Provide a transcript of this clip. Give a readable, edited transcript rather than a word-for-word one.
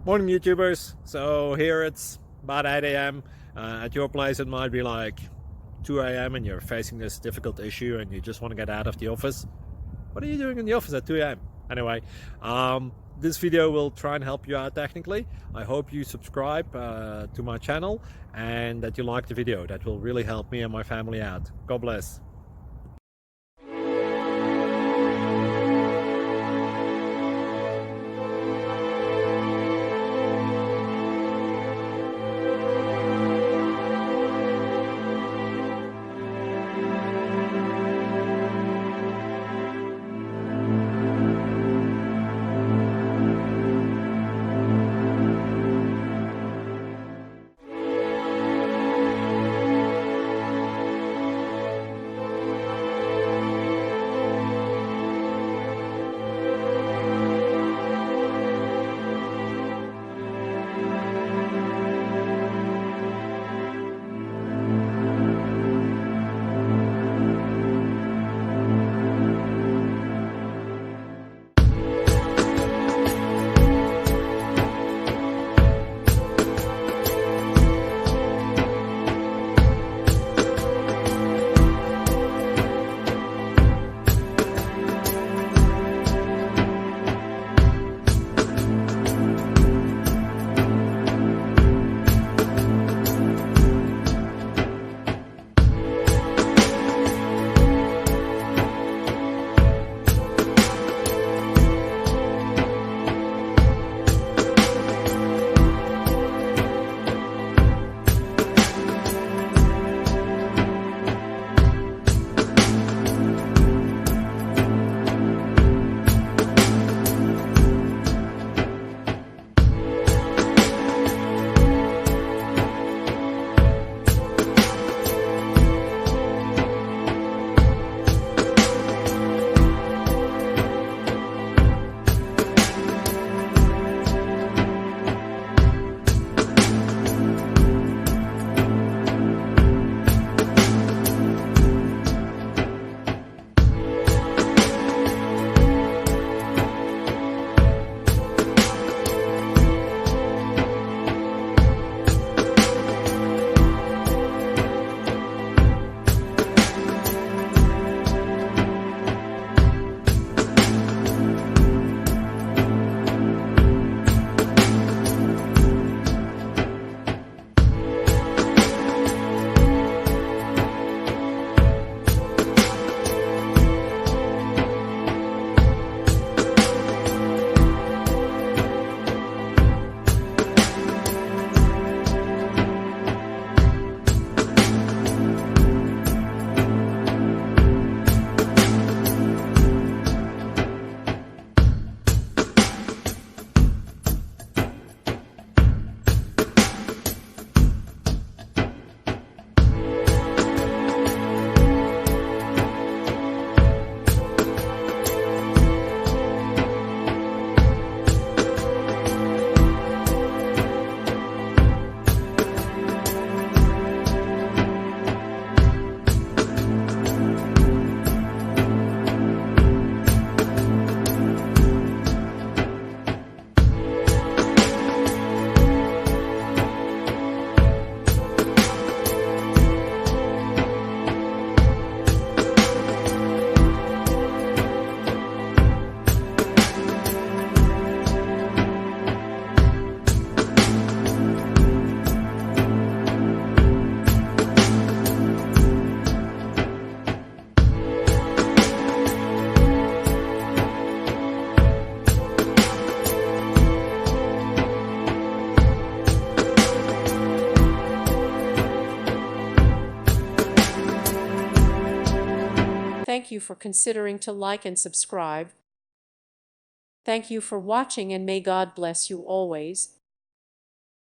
Morning YouTubers. So here it's about 8 a.m. At your place it might be like 2 a.m. and you're facing this difficult issue and you just want to get out of the office. What are you doing in the office at 2 a.m.? Anyway, this video will try and help you out technically. I hope you subscribe to my channel and that you like the video. That will really help me and my family out. God bless. Thank you for considering to like and subscribe. Thank you for watching and may God bless you always.